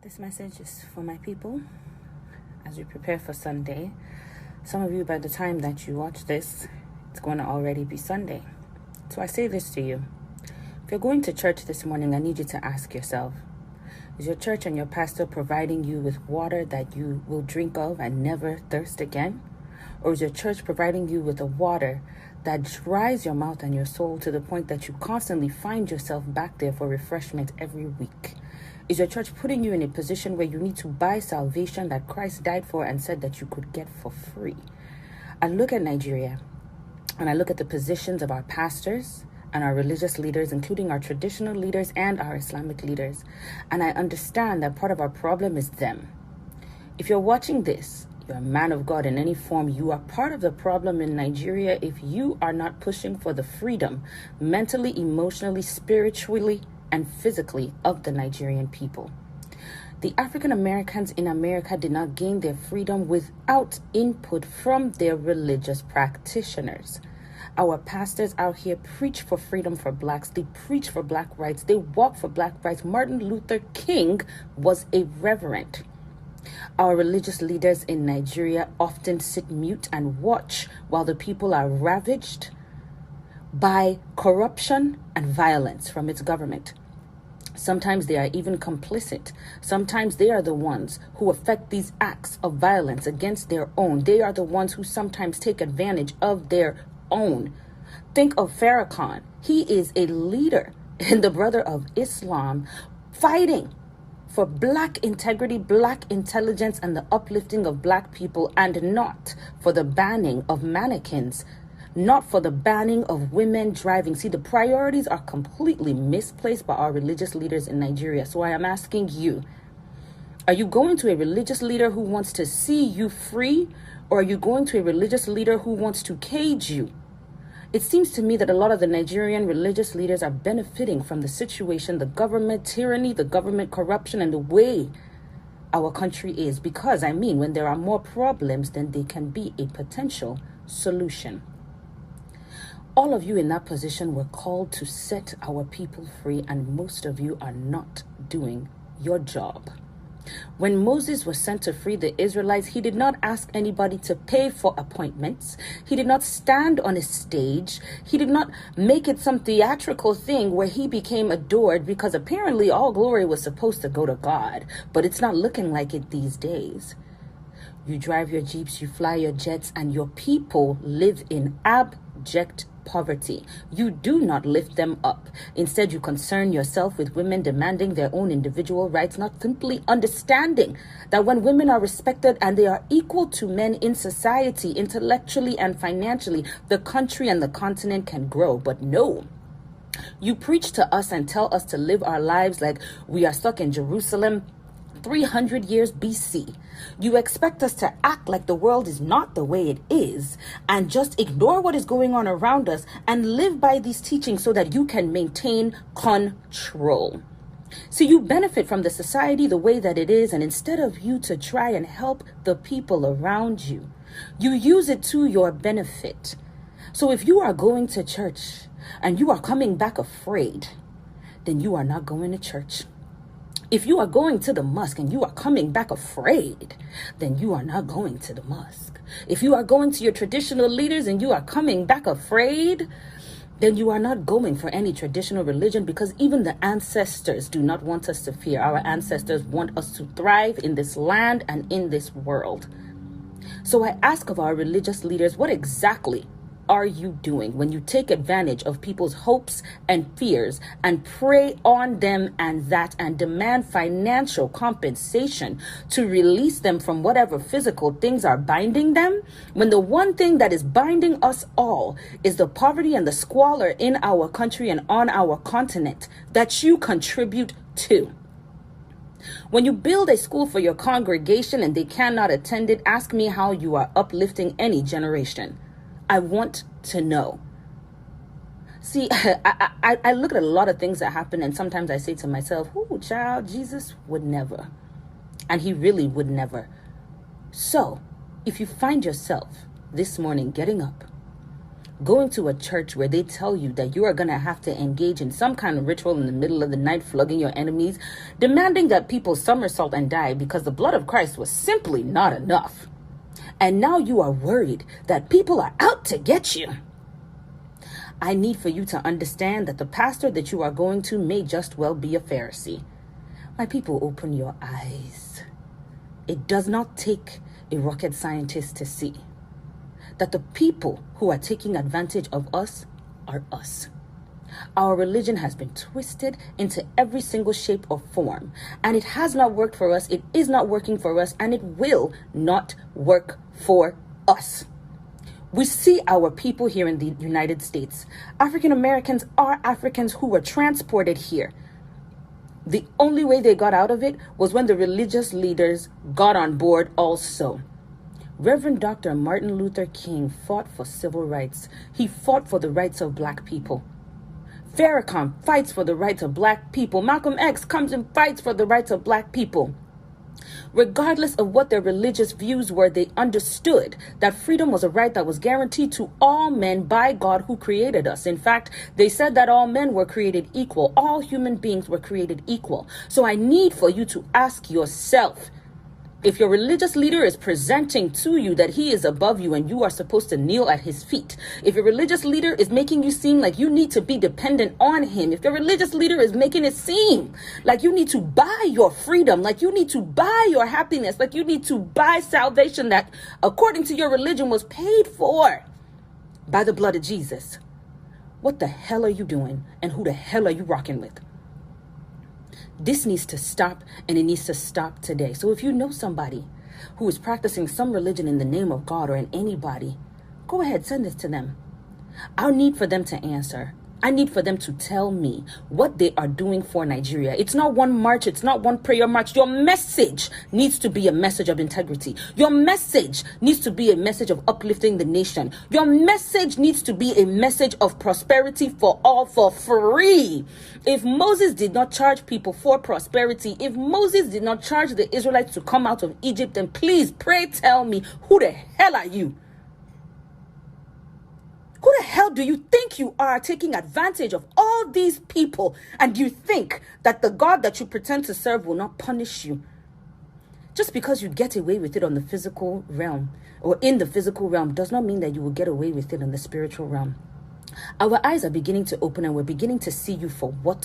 This message is for my people as we prepare for Sunday. Some of you, by the time that you watch this, it's going to already be Sunday. So I say this to you. If you're going to church this morning, I need you to ask yourself, is your church and your pastor providing you with water that you will drink of and never thirst again? Or is your church providing you with a water that dries your mouth and your soul to the point that you constantly find yourself back there for refreshment every week? Is your church putting you in a position where you need to buy salvation that Christ died for and said that you could get for free? I look at Nigeria and I look at the positions of our pastors and our religious leaders, including our traditional leaders and our Islamic leaders. And I understand that part of our problem is them. If you're watching this, you're a man of God in any form, you are part of the problem in Nigeria if you are not pushing for the freedom, mentally, emotionally, spiritually, and physically of the Nigerian people. The African Americans in America did not gain their freedom without input from their religious practitioners. Our pastors out here preach for freedom for blacks. They preach for black rights. They walk for black rights. Martin Luther King was a reverend. Our religious leaders in Nigeria often sit mute and watch while the people are ravaged by corruption and violence from its government. Sometimes they are even complicit. Sometimes they are the ones who effect these acts of violence against their own. They are the ones who sometimes take advantage of their own. Think of Farrakhan. He is a leader and the brother of Islam fighting for black integrity, black intelligence, and the uplifting of black people, and not for the banning of mannequins, not for the banning of women driving. See, the priorities are completely misplaced by our religious leaders in Nigeria. So I am asking you, are you going to a religious leader who wants to see you free, or are you going to a religious leader who wants to cage you? It seems to me that a lot of the Nigerian religious leaders are benefiting from the situation, the government tyranny, the government corruption, and the way our country is. Because, when there are more problems, then there can be a potential solution. All of you in that position were called to set our people free, and most of you are not doing your job. When Moses was sent to free the Israelites, he did not ask anybody to pay for appointments. He did not stand on a stage. He did not make it some theatrical thing where he became adored, because apparently all glory was supposed to go to God. But it's not looking like it these days. You drive your Jeeps, you fly your jets, and your people live in abject poverty. You do not lift them up. Instead, you concern yourself with women demanding their own individual rights, not simply understanding that when women are respected and they are equal to men in society, intellectually and financially, the country and the continent can grow. But no. You preach to us and tell us to live our lives like we are stuck in Jerusalem 300 years BC. You expect us to act like the world is not the way it is and just ignore what is going on around us and live by these teachings so that you can maintain control. So you benefit from the society the way that it is, and instead of you to try and help the people around you, you use it to your benefit. So if you are going to church and you are coming back afraid, then you are not going to church. If you are going to the mosque and you are coming back afraid, then you are not going to the mosque. If you are going to your traditional leaders and you are coming back afraid, then you are not going for any traditional religion, because even the ancestors do not want us to fear. Our ancestors want us to thrive in this land and in this world. So I ask of our religious leaders, what exactly are you doing when you take advantage of people's hopes and fears and prey on them and demand financial compensation to release them from whatever physical things are binding them, when the one thing that is binding us all is the poverty and the squalor in our country and on our continent that you contribute to? When you build a school for your congregation and they cannot attend it, ask me how you are uplifting any generation. I want to know. See, I look at a lot of things that happen, and sometimes I say to myself, "Ooh, child, Jesus would never." And he really would never. So, if you find yourself this morning getting up, going to a church where they tell you that you are going to have to engage in some kind of ritual in the middle of the night, flogging your enemies, demanding that people somersault and die because the blood of Christ was simply not enough. And now you are worried that people are out to get you. I need for you to understand that the pastor that you are going to may just well be a Pharisee. My people, open your eyes. It does not take a rocket scientist to see that the people who are taking advantage of us are us. Our religion has been twisted into every single shape or form, and it has not worked for us, it is not working for us, and it will not work for us. We see our people here in the United States. African Americans are Africans who were transported here. The only way they got out of it was when the religious leaders got on board also. Reverend Dr. Martin Luther King fought for civil rights. He fought for the rights of Black people. Farrakhan fights for the rights of Black people. Malcolm X comes and fights for the rights of Black people. Regardless of what their religious views were, they understood that freedom was a right that was guaranteed to all men by God who created us. In fact, they said that all men were created equal. All human beings were created equal. So I need for you to ask yourself, if your religious leader is presenting to you that he is above you and you are supposed to kneel at his feet, if your religious leader is making you seem like you need to be dependent on him, if your religious leader is making it seem like you need to buy your freedom, like you need to buy your happiness, like you need to buy salvation that according to your religion was paid for by the blood of Jesus, what the hell are you doing and who the hell are you rocking with? This needs to stop, and it needs to stop today. So if you know somebody who is practicing some religion in the name of God or in anybody, go ahead, send this to them. I'll need for them to answer. I need for them to tell me what they are doing for Nigeria. It's not one march. It's not one prayer march. Your message needs to be a message of integrity. Your message needs to be a message of uplifting the nation. Your message needs to be a message of prosperity for all for free. If Moses did not charge people for prosperity, if Moses did not charge the Israelites to come out of Egypt, then please pray tell me, who the hell are you? Who the hell do you think you are, taking advantage of all these people, and you think that the God that you pretend to serve will not punish you? Just because you get away with it on the physical realm or in the physical realm does not mean that you will get away with it in the spiritual realm. Our eyes are beginning to open and we're beginning to see you for what